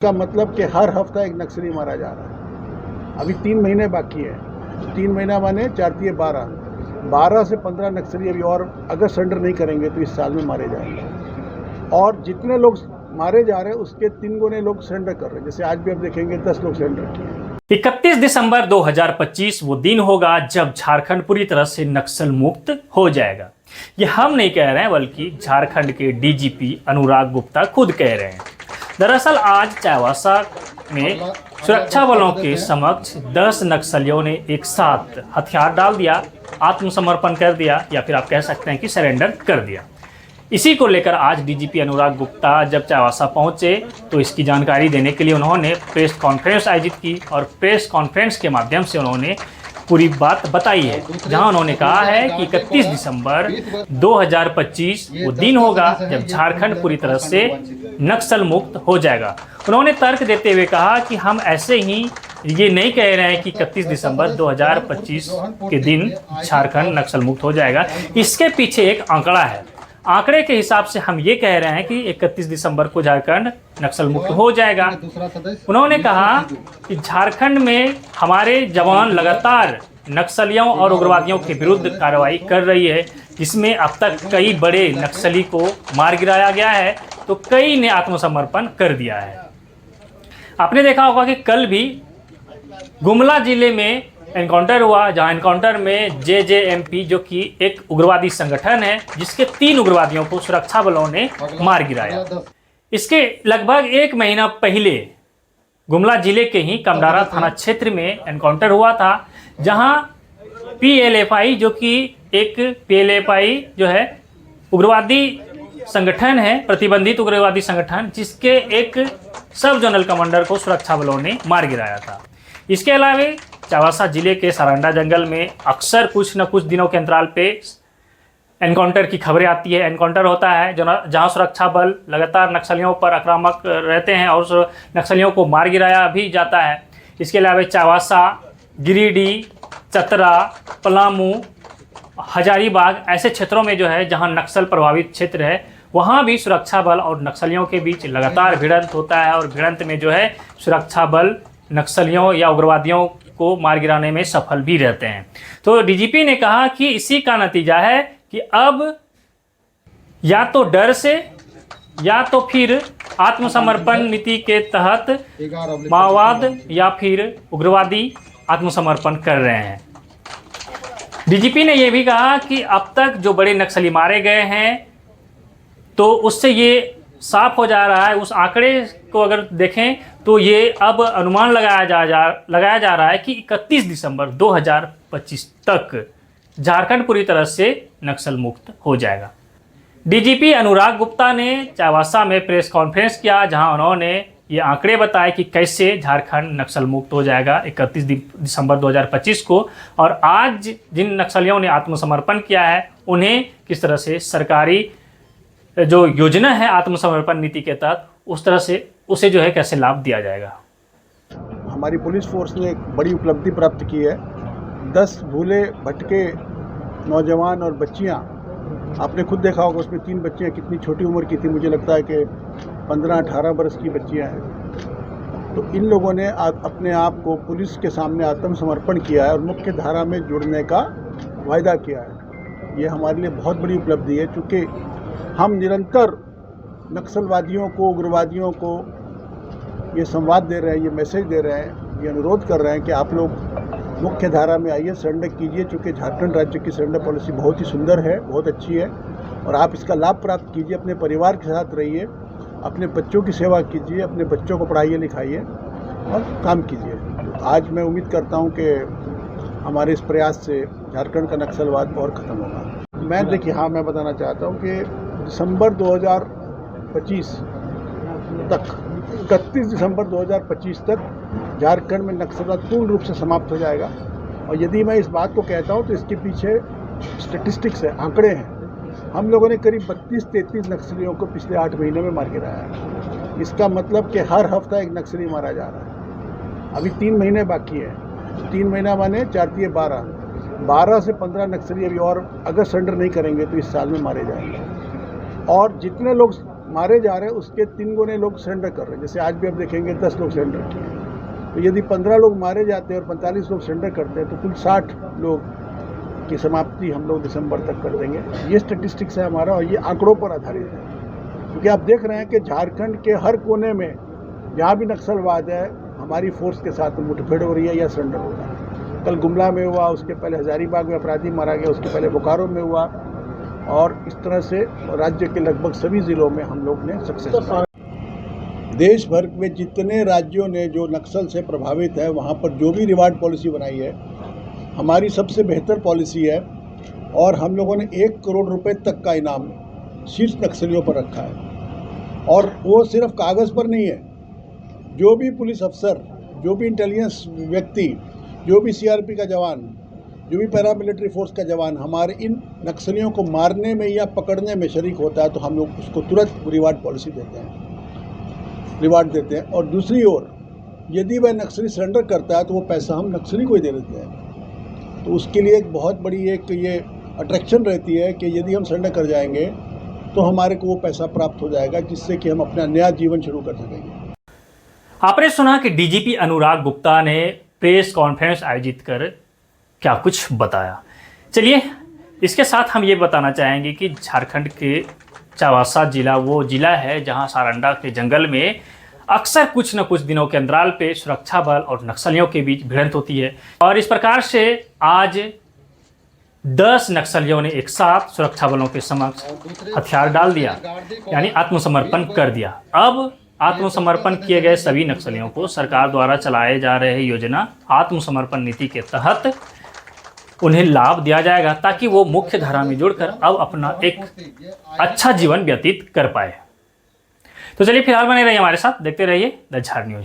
का मतलब कि हर हफ्ता एक नक्सली मारा जा रहा है। अभी 3 महीने बाकी है। 3 महीना माने 4 × 12 से 15 नक्सली अभी और अगर सरेंडर नहीं करेंगे तो इस साल में मारे जाएंगे। और जितने लोग मारे जा रहे हैं उसके 3 गुने लोग सरेंडर कर रहे हैं। जैसे आज भी आप देखेंगे 10 लोग सरेंडर किए। 31 दिसंबर 2025 वो दिन होगा जब झारखंड पूरी तरह से नक्सल मुक्त हो जाएगा। ये हम नहीं कह रहे हैं बल्कि झारखंड के डीजीपी अनुराग गुप्ता खुद कह रहे हैं। दरअसल आज चाईबासा में सुरक्षा बलों के समक्ष 10 नक्सलियों ने एक साथ हथियार डाल दिया, आत्मसमर्पण कर दिया, या फिर आप कह सकते हैं कि सरेंडर कर दिया। इसी को लेकर आज डीजीपी अनुराग गुप्ता जब चाईबासा पहुंचे तो इसकी जानकारी देने के लिए उन्होंने प्रेस कॉन्फ्रेंस आयोजित की और प्रेस कॉन्फ्रेंस के माध्यम से उन्होंने पूरी बात बताई है, जहां उन्होंने कहा है कि 31 दिसंबर 2025 वो दिन होगा जब झारखंड पूरी तरह से नक्सल मुक्त हो जाएगा। उन्होंने तर्क देते हुए कहा कि हम ऐसे ही ये नहीं कह रहे हैं कि 31 दिसंबर 2025 के दिन झारखंड नक्सल मुक्त हो जाएगा। इसके पीछे एक आंकड़ा है। आंकड़े के हिसाब से हम ये कह रहे हैं कि 31 दिसंबर को झारखंड नक्सल मुक्त हो जाएगा। उन्होंने कहा कि झारखंड में हमारे जवान लगातार नक्सलियों और उग्रवादियों के विरुद्ध कार्रवाई कर रही है, जिसमें अब तक कई बड़े नक्सली को मार गिराया गया है, तो कई ने आत्मसमर्पण कर दिया है। आपने देखा होगा कि कल भी गुमला जिले में एनकाउंटर हुआ, जहां एनकाउंटर में JJMP जो कि एक उग्रवादी संगठन है, जिसके 3 उग्रवादियों को सुरक्षा बलों ने मार गिराया। इसके लगभग 1 महीना पहले गुमला जिले के ही कमडारा थाना क्षेत्र में एनकाउंटर हुआ था, जहां PLFI जो कि एक PLFI जो है उग्रवादी संगठन है, प्रतिबंधित उग्रवादी संगठन, जिसके एक सब जोनल कमांडर को सुरक्षा बलों ने मार गिराया था। इसके अलावा चाईबासा जिले के सरांडा जंगल में अक्सर कुछ न कुछ दिनों के अंतराल पे एनकाउंटर की खबरें आती है। एनकाउंटर होता है जहां सुरक्षा बल लगातार नक्सलियों पर आक्रामक रहते हैं और नक्सलियों को मार गिराया भी जाता है। इसके अलावा चाईबासा, गिरिडीह, चतरा, पलामू, हजारीबाग ऐसे क्षेत्रों में जो है जहां नक्सल प्रभावित क्षेत्र है, वहां भी सुरक्षा बल और नक्सलियों के बीच लगातार भिड़ंत होता है और भिड़ंत में जो है सुरक्षा बल नक्सलियों या उग्रवादियों को मार गिराने में सफल भी रहते हैं। तो डीजीपी ने कहा कि इसी का नतीजा है कि अब या तो डर से या तो फिर आत्मसमर्पण नीति के तहत माओवाद या फिर उग्रवादी आत्मसमर्पण कर रहे हैं। डीजीपी ने यह भी कहा कि अब तक जो बड़े नक्सली मारे गए हैं, तो उससे ये साफ हो जा रहा है, उस आंकड़े को अगर देखें तो ये अब अनुमान लगाया जा रहा है कि 31 दिसंबर 2025 तक झारखंड पूरी तरह से नक्सल मुक्त हो जाएगा। डीजीपी अनुराग गुप्ता ने चाईबासा में प्रेस कॉन्फ्रेंस किया, जहां उन्होंने ये आंकड़े बताए कि कैसे झारखंड नक्सल मुक्त हो जाएगा 31 दिसंबर 2025 को, और आज जिन नक्सलियों ने आत्मसमर्पण किया है उन्हें किस तरह से सरकारी जो योजना है आत्मसमर्पण नीति के तहत उस तरह से उसे जो है कैसे लाभ दिया जाएगा। हमारी पुलिस फोर्स ने एक बड़ी उपलब्धि प्राप्त की है। 10 भूले भटके नौजवान और बच्चियां, आपने खुद देखा होगा उसमें 3 बच्चियां कितनी छोटी उम्र की थी, मुझे लगता है कि 15-18 बरस की बच्चियां हैं। तो इन लोगों ने अपने आप को पुलिस के सामने आत्मसमर्पण किया है और मुख्य धारा में जुड़ने का वायदा किया है। ये हमारे लिए बहुत बड़ी उपलब्धि है, चूँकि हम निरंतर नक्सलवादियों को, उग्रवादियों को ये संवाद दे रहे हैं, ये मैसेज दे रहे हैं, ये अनुरोध कर रहे हैं कि आप लोग मुख्य धारा में आइए, सरेंडर कीजिए। चूँकि झारखंड राज्य की सरेंडर पॉलिसी बहुत ही सुंदर है, बहुत अच्छी है, और आप इसका लाभ प्राप्त कीजिए। अपने परिवार के साथ रहिए, अपने बच्चों की सेवा कीजिए, अपने बच्चों को पढ़ाइए लिखाइए और काम कीजिए। तो आज मैं उम्मीद करता हूँ कि हमारे इस प्रयास से झारखंड का नक्सलवाद और ख़त्म होगा। मैं बताना चाहता हूँ कि दिसंबर 2025 तक, 31 दिसंबर 2025 तक झारखंड में नक्सलवाद पूर्ण रूप से समाप्त हो जाएगा। और यदि मैं इस बात को कहता हूं तो इसके पीछे स्टैटिस्टिक्स है, आंकड़े हैं। हम लोगों ने करीब 32-33 नक्सलियों को पिछले 8 महीने में मार गिराया है। इसका मतलब कि हर हफ्ता एक नक्सली मारा जा रहा है। अभी 3 महीने बाकी है। 3 महीना माने 4 × 12 से 15 नक्सली अभी और अगर सरेंडर नहीं करेंगे तो इस साल में मारे जाएंगे। और जितने लोग मारे जा रहे हैं उसके 3 गुने लोग सरेंडर कर रहे हैं। जैसे आज भी आप देखेंगे 10 लोग सरेंडर किए, तो यदि 15 लोग मारे जाते हैं और 45 लोग सरेंडर करते हैं तो कुल 60 लोग की समाप्ति हम लोग दिसंबर तक कर देंगे। ये स्टैटिस्टिक्स है हमारा और ये आंकड़ों पर आधारित है, क्योंकि आप देख रहे हैं कि झारखंड के हर कोने में जहाँ भी नक्सलवाद है हमारी फोर्स के साथ मुठभेड़ हो रही है या सरेंडर हो रहा है। कल गुमला में हुआ, उसके पहले हजारीबाग में अपराधी मारा गया, उसके पहले बोकारो में हुआ, और इस तरह से राज्य के लगभग सभी ज़िलों में हम लोग ने सक्सेस पाया। देश भर में जितने राज्यों ने जो नक्सल से प्रभावित है वहाँ पर जो भी रिवार्ड पॉलिसी बनाई है हमारी सबसे बेहतर पॉलिसी है, और हम लोगों ने 1 करोड़ रुपए तक का इनाम शीर्ष नक्सलियों पर रखा है। और वो सिर्फ कागज़ पर नहीं है, जो भी पुलिस अफसर, जो भी इंटेलिजेंस व्यक्ति, जो भी सीआरपी का जवान, जो भी पैरामिलिट्री फोर्स का जवान हमारे इन नक्सलियों को मारने में या पकड़ने में शरीक होता है तो हम लोग उसको तुरंत रिवार्ड पॉलिसी देते हैं, रिवार्ड देते हैं। और दूसरी ओर यदि वह नक्सली सरेंडर करता है तो वो पैसा हम नक्सली को ही दे देते हैं। तो उसके लिए एक बहुत बड़ी एक ये अट्रैक्शन रहती है कि यदि हम सरेंडर कर जाएंगे तो हमारे को वो पैसा प्राप्त हो जाएगा, जिससे कि हम अपना नया जीवन शुरू कर सकेंगे। आपने सुना कि डीजीपी अनुराग गुप्ता ने प्रेस कॉन्फ्रेंस आयोजित कर क्या कुछ बताया। चलिए इसके साथ हम ये बताना चाहेंगे कि झारखंड के चावासा जिला वो जिला है जहां सारंडा के जंगल में अक्सर कुछ न कुछ दिनों के अंतराल पे सुरक्षा बल और नक्सलियों के बीच भिड़ंत होती है, और इस प्रकार से आज 10 नक्सलियों ने एक साथ सुरक्षा बलों के समक्ष हथियार डाल दिया, यानी आत्मसमर्पण कर दिया। अब आत्मसमर्पण किए गए सभी नक्सलियों को सरकार द्वारा चलाए जा रहे योजना आत्मसमर्पण नीति के तहत उन्हें लाभ दिया जाएगा, ताकि वो मुख्य धारा में जुड़कर अब अपना एक अच्छा जीवन व्यतीत कर पाए। तो चलिए फिलहाल बने रहिए हमारे साथ, देखते रहिए द झार न्यूज।